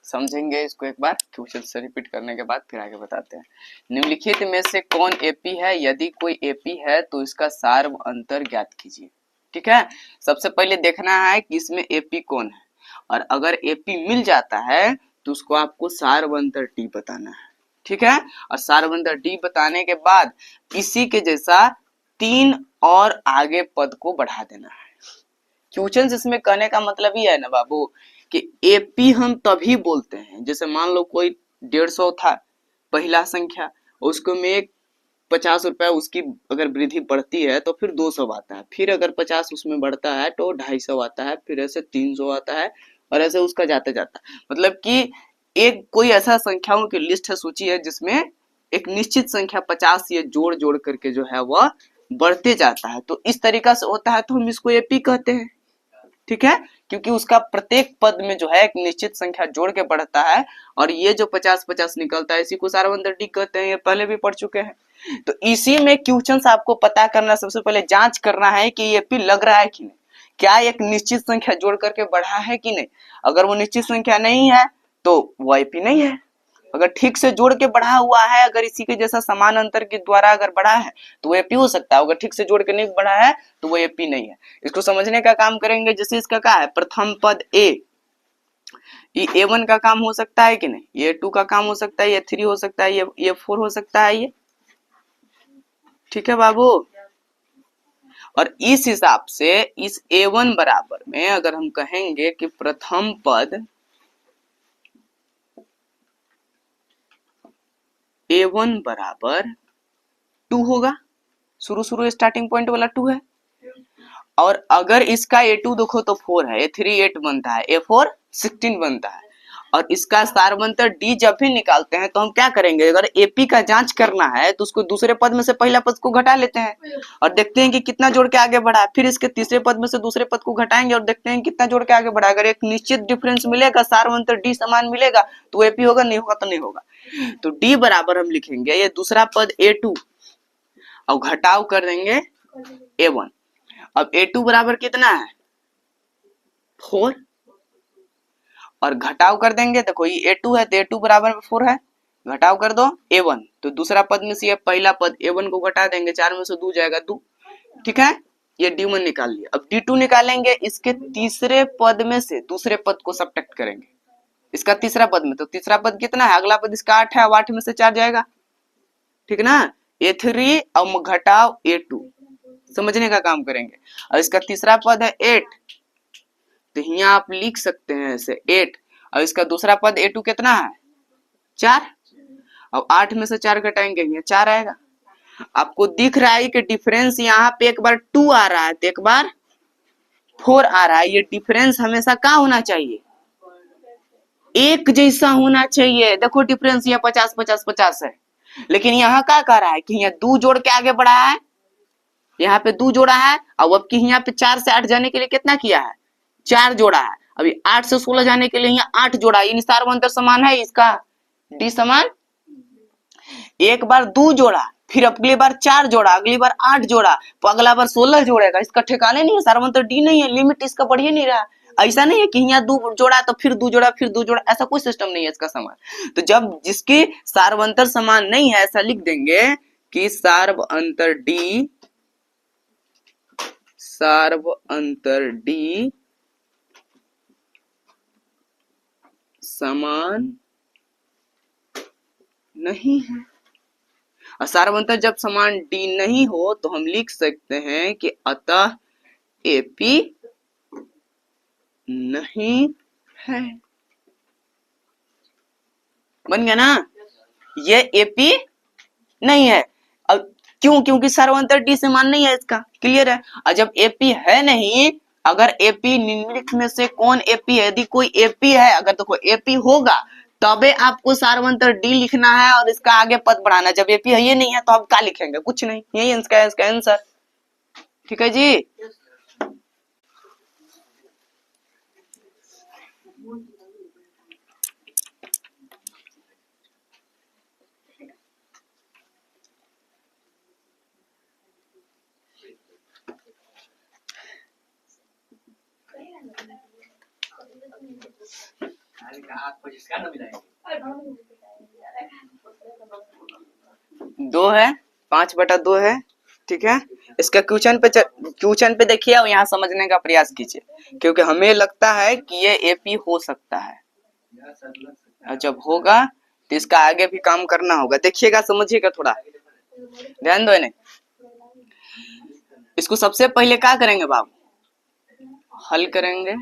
समझेंगे इसको एक बार, क्वेश्चन से रिपीट करने के बाद फिर आगे बताते हैं। निम्नलिखित में से कौन एपी है? यदि कोई एपी है तो इसका सार्व अंतर ज्ञात कीजिए। ठीक है, सबसे पहले देखना है कि इसमें एपी कौन है, और अगर एपी मिल जाता है तो उसको आपको सार्व अंतर डी बताना है। ठीक है, और सार्व अंतर डी बताने के बाद इसी के जैसा 3 और आगे पद को बढ़ा देना है। क्वेश्चन इसमें कहने का मतलब ही है ना बाबू कि एपी हम तभी बोलते हैं, जैसे मान लो कोई 150 था पहला संख्या, उसको में एक 50 रुपया उसकी अगर वृद्धि बढ़ती है तो फिर 200 आता है, फिर अगर 50 उसमें बढ़ता है तो 250 आता है, फिर ऐसे 300 आता है, और ऐसे उसका जाते जाता है। मतलब कि एक कोई ऐसा संख्याओं की लिस्ट है, सूची है, जिसमें एक निश्चित संख्या 50 ये जोड़ जोड़ करके जो है वह बढ़ते जाता है। तो इस तरीका से होता है, तो हम इसको एपी कहते हैं। ठीक है, क्योंकि उसका प्रत्येक पद में जो है एक निश्चित संख्या जोड़ के बढ़ता है, और ये जो 50-50 निकलता है इसी को सार्व अंतर डी कहते हैं। ये पहले भी पढ़ चुके हैं। तो इसी में क्वेश्चन आपको पता करना, सबसे पहले जांच करना है कि ये पी लग रहा है कि नहीं, क्या एक निश्चित संख्या जोड़ करके बढ़ा है कि नहीं। अगर वो निश्चित संख्या नहीं है तो वो एपी नहीं है। अगर ठीक से जोड़ के बढ़ा हुआ है, अगर इसी के जैसा समान अंतर के द्वारा अगर बढ़ा है तो वो एपी हो सकता है। अगर ठीक से जोड़ के नहीं बढ़ा है तो वो एपी नहीं है। इसको समझने का काम करेंगे। जैसे इसका क्या है, प्रथम पद ए, ये ए1 का काम हो सकता है कि नहीं, ये 2 का काम हो सकता है, ये 3 हो सकता है, ये 4 हो सकता है, ये ठीक है बाबू। और इस हिसाब से इस ए1 बराबर में अगर हम कहेंगे कि प्रथम पद A1 बराबर 2 होगा, शुरू स्टार्टिंग पॉइंट वाला 2 है। और अगर इसका A2 देखो तो 4 है, A3 8 बनता है, A4 16 बनता है। और इसका सार्व अंतर D जब भी निकालते हैं तो हम क्या करेंगे, अगर AP का जांच करना है तो उसको दूसरे पद में से पहला पद को घटा लेते हैं और देखते हैं कि कितना जोड़ के आगे बढ़ा है। फिर इसके तीसरे पद में से दूसरे पद को घटाएंगे और देखते हैं कितना जोड़ के आगे बढ़ा। अगर एक निश्चित डिफरेंस मिलेगा, सार्व अंतर D समान मिलेगा तो AP होगा, नहीं होगा तो नहीं होगा। तो D बराबर हम लिखेंगे ये दूसरा पद A2 और घटाव कर देंगे A1। अब A2 बराबर कितना है, 4, और घटाव कर देंगे, देखो ये A2 है तो A2 बराबर 4 है, घटाव कर दो A1, तो दूसरा पद में से ये पहला पद A1 को घटा देंगे, 4 में से 2 जाएगा 2। ठीक है, ये D1 निकाल लिया। अब D2 निकालेंगे, इसके तीसरे पद में से दूसरे पद को सब्ट्रैक्ट करेंगे, इसका तीसरा पद में, तो तीसरा पद कितना है, अगला पद इसका 8 है, अब 8 में से 4 जाएगा, ठीक ना। A3 और घटाव A2 समझने का काम करेंगे। और इसका तीसरा पद है 8, तो यहाँ आप लिख सकते हैं ऐसे 8, और इसका दूसरा पद A2 कितना है, 4, अब 8 में से 4 घटाएंगे, यहाँ 4 आएगा। आपको दिख रहा है कि डिफरेंस यहाँ पे एक बार 2 आ रहा है तो एक बार 4 आ रहा है। ये डिफरेंस हमेशा क्या होना चाहिए, एक जैसा होना चाहिए। देखो डिफरेंस यहाँ 50-50-50 है, लेकिन यहाँ क्या कह रहा है कि यहाँ 2 जोड़ के आगे बढ़ा है, यहाँ पे 2 जोड़ा है, और अब की यहाँ पे 4 से 8 जाने के लिए कितना किया है, 4 जोड़ा है। अभी 8 से 16 जाने के लिए यहाँ 8 जोड़ा है, सार्व अंतर समान है, इसका डी समान। एक बार 2 जोड़ा, फिर अगली बार 4 जोड़ा, अगली बार 8 जोड़ा, तो अगला बार 16 जोड़ेगा, इसका ठिकाने नहीं है, सार्व अंतर डी नहीं है, लिमिट इसका बढ़ ही नहीं रहा। ऐसा नहीं है कि यहाँ 2 जोड़ा तो फिर 2 जोड़ा फिर 2 जोड़ा, ऐसा कोई सिस्टम नहीं है इसका समान। तो जब जिसकी सार्व अंतर समान नहीं है, ऐसा लिख देंगे कि सार्व अंतर डी, सार्व अंतर डी समान नहीं है। और सार्व अंतर जब समान डी नहीं हो तो हम लिख सकते हैं कि अतः एपी नहीं है। बन गया ना, ये एपी नहीं है। अब क्यों, क्योंकि सार्व अंतर डी समान नहीं है, इसका क्लियर है। और जब एपी है नहीं, अगर एपी निम्नलिखित में से कौन एपी है, यदि कोई एपी है, अगर देखो एपी होगा तबे आपको सार्व अंतर डी लिखना है और इसका आगे पद बढ़ाना। जब एपी है ये नहीं है तो आप क्या लिखेंगे, कुछ नहीं, यही इसका आंसर। ठीक है जी। दो है, 5/2 है, ठीक है। इसका क्वेश्चन पे देखिए और यहाँ समझने का प्रयास कीजिए, क्योंकि हमें लगता है कि ये एपी हो सकता है, और जब होगा तो इसका आगे भी काम करना होगा। देखिएगा, समझिएगा, थोड़ा ध्यान दो इन्हें। इसको सबसे पहले क्या करेंगे बाबू, हल करेंगे।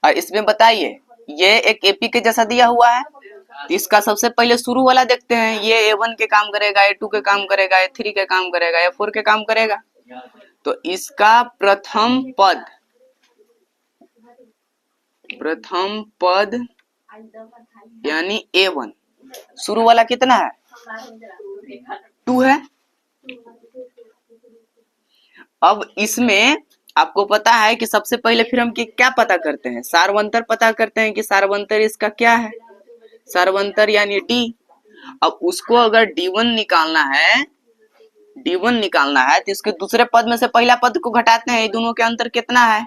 और इसमें बताइए, ये एक एपी के जैसा दिया हुआ है, तो इसका सबसे पहले शुरू वाला देखते हैं। ये A1 के काम करेगा, A2 के काम करेगा, A3 के काम करेगा, A4 के काम करेगा। तो इसका प्रथम पद यानी A1 शुरू वाला कितना है, 2 है। अब इसमें आपको पता है कि सबसे पहले फिर हम क्या पता करते हैं, सार्वंतर पता करते हैं कि सार्वंतर इसका क्या है, सार्वंतर यानी D। अब उसको अगर D1 निकालना है तो इसके दूसरे पद में से पहला पद को घटाते हैं, दोनों के अंतर कितना है,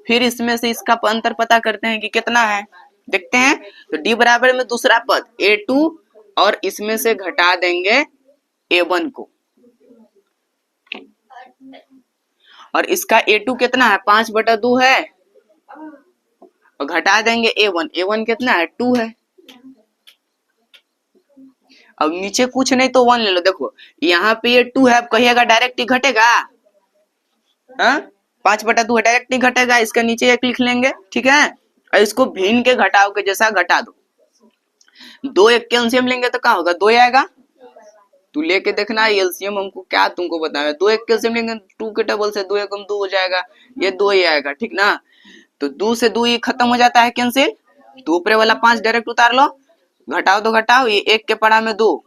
फिर इसमें से इसका अंतर पता करते हैं कि कितना है, देखते हैं। तो D बराबर में दूसरा पद A2 और इसमें से घटा देंगे A1 को, और इसका A2 कितना है, 5/2 है, और घटा देंगे A1 कितना है, 2 है। अब नीचे कुछ नहीं तो 1 ले लो। देखो यहाँ पे ये 2 है, अब कहिएगा डायरेक्ट ही घटेगा, 5/2 है, डायरेक्ट ही घटेगा। इसका नीचे 1 लिख लेंगे, ठीक है। और इसको भिन्न के घटाव के जैसा घटा दो। 2 1 के एलसीएम लेंगे तो क्या होगा, 2 आएगा। तू लेके देखना एलसीएम, हमको क्या तुमको बताया। 2 1 के एलसीएम लेंगे 2 के डबल से 2 1 2 हो जाएगा, ये 2 ही आएगा, ठीक ना। तो 2 से 2 ही खत्म हो जाता है कैंसिल, तो ऊपरे वाला 5 डायरेक्ट उतार लो, घटाओ तो घटाओ, ये 1 के पड़ा में 2।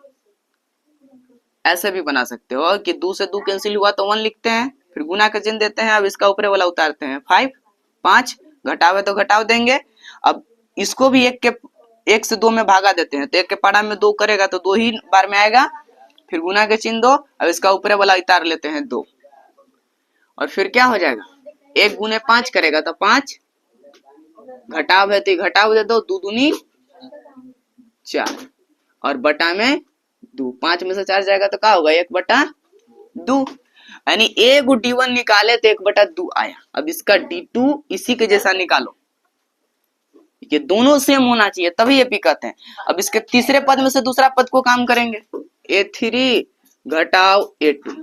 ऐसे भी बना सकते हो कि 2 से 2 कैंसिल हुआ तो 1 लिखते हैं, फिर गुना का चिन्ह देते हैं। अब इसका ऊपरे वाला उतारते हैं, 5 घटावे तो घटाव देंगे। अब इसको भी 1 से 2 में भागा देते हैं, तो 1 के पड़ा में 2 करेगा तो 2 ही बार में आएगा, फिर गुना के चिन्ह दो। अब इसका ऊपरे वाला उतार लेते हैं 2, और फिर क्या हो जाएगा, 1 गुने 5 करेगा तो 5, घटाव है तो घटाव दे दो, 2 दूनी 4, और बटा में 2, 5 में से 4 जाएगा तो क्या होगा, 1/2। यानी एक D1 निकाले तो 1/2 आया। अब इसका D2 इसी के जैसा निकालो, ये दोनों सेम होना चाहिए तभी ये कहते हैं। अब इसके तीसरे पद में से दूसरा पद को काम करेंगे, A3 घटाव A2।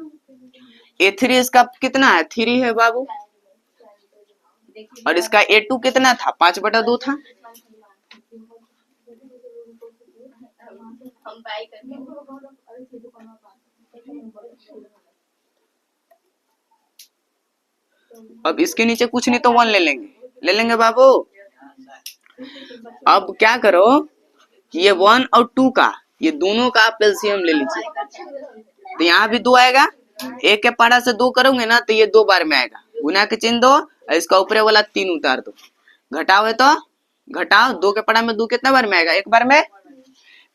A3 इसका कितना है, 3 है बाबू, और इसका A2 कितना था, 5/2 था। अब इसके नीचे कुछ नहीं तो 1 ले लेंगे बाबू। अब क्या करो कि ये 1 और 2 का, ये दोनों का आप एलसीएम ले लीजिए, तो यहाँ भी 2 आएगा। 1 के पड़ा से 2 करोगे ना तो ये 2 बार में आएगा, गुना के चिन्ह दो, और इसका ऊपरे वाला 3 उतार दो, घटाओ है तो घटाओ, 2 के पड़ा में 2 कितना बार में आएगा, 1 बार में,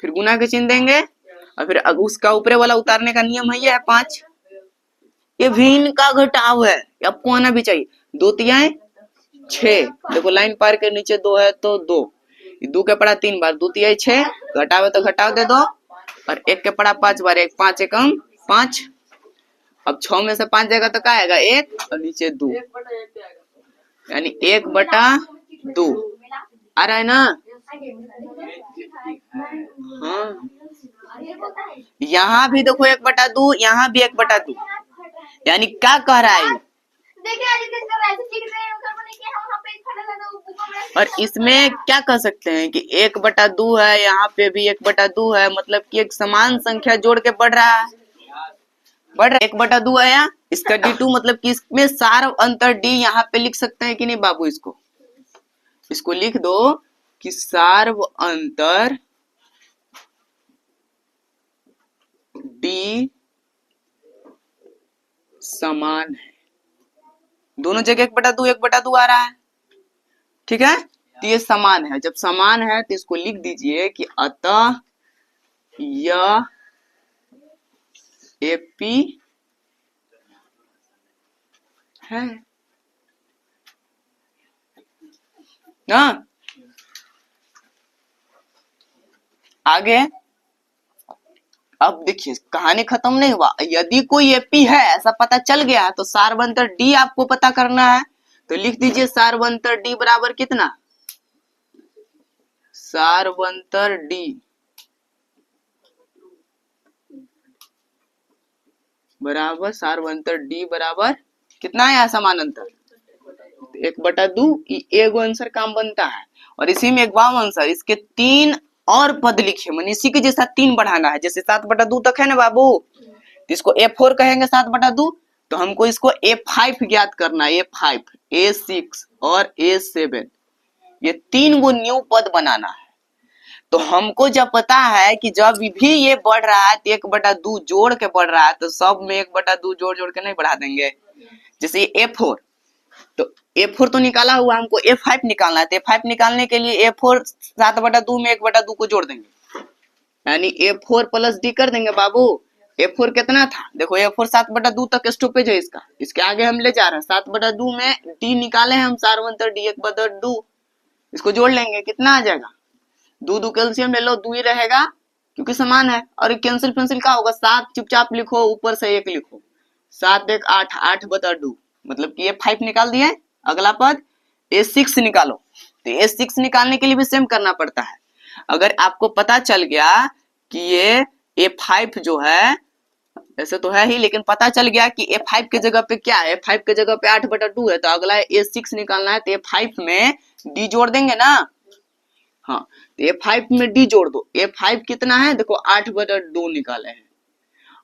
फिर गुना के चिन्ह देंगे, और फिर उसका ऊपरे वाला उतारने का नियम है, ये है 5। ये भिन्न का घटाव है, आपको आना भी चाहिए। 2 तिहाई 6, देखो लाइन पार के नीचे 2 है तो 2, 2 के पड़ा 3 बार, 2 तिहाई 6, घटावे तो घटाव दे दो, और 1 के पड़ा 5 बार, 1 5 एकम 5। अब 6 में से 5 जाएगा तो क्या आएगा, 1, और नीचे 2, यानी 1/2 आ रहा है ना। हाँ, यहाँ भी देखो 1/2, यहाँ भी 1/2, यानी क्या कह रहा है, और इसमें क्या कह सकते हैं कि 1/2 है, यहाँ पे भी 1/2 है, मतलब कि एक समान संख्या जोड़ के बढ़ रहा है, 1/2 आया। इसका D2 मतलब कि इसमें सार अंतर D यहाँ पे लिख सकते हैं कि नहीं बाबू, इसको लिख दो कि सार्व अंतर D समान है, दोनों जगह 1/2 आ रहा है, ठीक है। तो ये समान है, जब समान है तो इसको लिख दीजिए कि अतः यह एपी है। हाँ आगे। अब देखिए कहानी खत्म नहीं हुआ, यदि कोई एपी है ऐसा पता चल गया तो सारवंतर डी आपको पता करना है। तो लिख दीजिए सारवंतर डी बराबर कितना, सारवंतर डी बराबर, सारवंतर डी बराबर कितना आया समानांतर, 1/2। एगो आंसर काम बनता है। और इसी में एक वाव आंसर, इसके 3 और पद लिखे, मैंने इसी के जैसा 3 बढ़ाना है। जैसे 7/2 तक है ना बाबू, तो इसको A4 कहेंगे 7/2, तो हमको इसको A5 ज्ञात करना है। A5, A6 और A7, ये 3 गो न्यू पद बनाना है। तो हमको जब पता है कि जब भी ये बढ़ रहा है तो 1/2 जोड़ के बढ़ रहा है, तो सब में 1/2 जोड़ जोड़ के नहीं बढ़ा देंगे। जैसे ये A4, तो A4 तो निकाला हुआ, हमको A5 निकालना है। तो A5 निकालने के लिए A4 7/2 में 1/2 को जोड़ देंगे, यानी A4 प्लस D कर देंगे बाबू। A4 कितना था, देखो A4 7/2 तक स्टॉपेज है इसका, इसके आगे हम ले जा रहे हैं। 7/2 में D निकाले हैं हम, सारवंतर D 1/2, इसको जोड़ लेंगे, कितना आ जाएगा, 2 कैल्शियम ले लो, 2 ही रहेगा क्योंकि समान है। और कैंसिल पेंसिल का होगा, 7 चुपचाप लिखो, ऊपर से 1 लिखो, 7 1 8, 8/2, मतलब कि A5 निकाल दिए। अगला पद A6 निकालो। तो A6 निकालने के लिए भी सेम करना पड़ता है। अगर आपको पता चल गया कि ये A5 जो है, ऐसे तो है ही, लेकिन पता चल गया कि A5 के जगह पे क्या है, A5 के जगह पे 8/2 है, तो अगला A6 निकालना है। तो A5 में D जोड़ देंगे ना, हाँ, तो A5 में D जोड़ दो। A5 कितना है, देखो 8/2 निकाले हैं,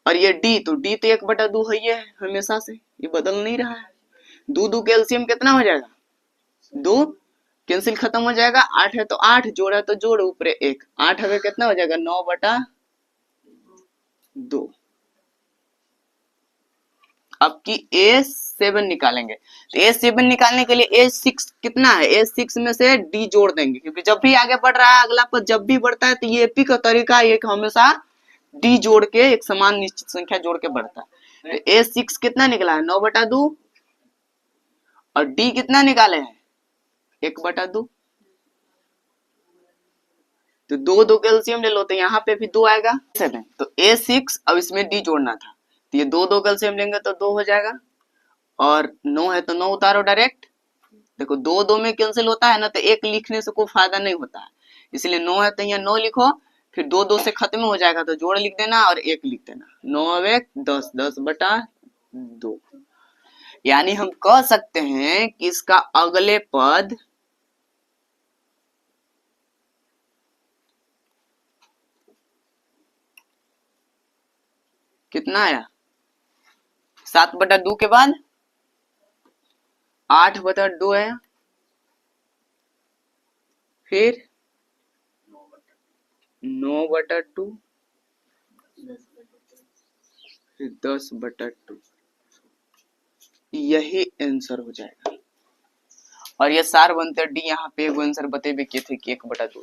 और ये D, तो D तो 1/2 है, ये हमेशा से, ये बदल नहीं रहा है। 2 कैल्शियम कितना हो जाएगा, 2 कैंसिल खत्म हो जाएगा, 8 है तो 8, जोड़ है तो जोड़, ऊपर 1, 8 है कितना हो जाएगा, 9/2। अब की A7 निकालेंगे। तो A7 निकालने के लिए A6 कितना है, A6 में से D जोड़ देंगे, क्योंकि जब भी आगे बढ़ रहा है अगला पद जब भी बढ़ता है तो ये एपी का तरीका है कि हमेशा D जोड़ के एक समान निश्चित संख्या जोड़ के बढ़ता है। तो A6 कितना निकला है, 9/2, और D कितना निकाले हैं, 1/2। तो 2 कैल्शियम ले लो, तो यहाँ पे भी 2 आएगा, 7। तो A6, अब इसमें D जोड़ना था, तो ये 2 कैल्शियम लेंगे तो 2 हो जाएगा, और 9 है तो 9 उतारो डायरेक्ट। देखो 2 में कैंसिल होता है ना, तो 1 लिखने से कोई फायदा नहीं होता है, इसलिए 9 है तो यहाँ 9 लिखो, फिर 2 से खत्म हो जाएगा तो जोड़ लिख देना और 1 लिख देना, 9 1 10, 10/2। यानी हम कह सकते हैं कि इसका अगले पद कितना आया, 7/2 के बाद 8/2 है, फिर 9/2, फिर 10/2, यही आंसर हो जाएगा। और ये सारवंतर डी यहाँ पे आंसर बतेबे किए थे कि 1/2 था।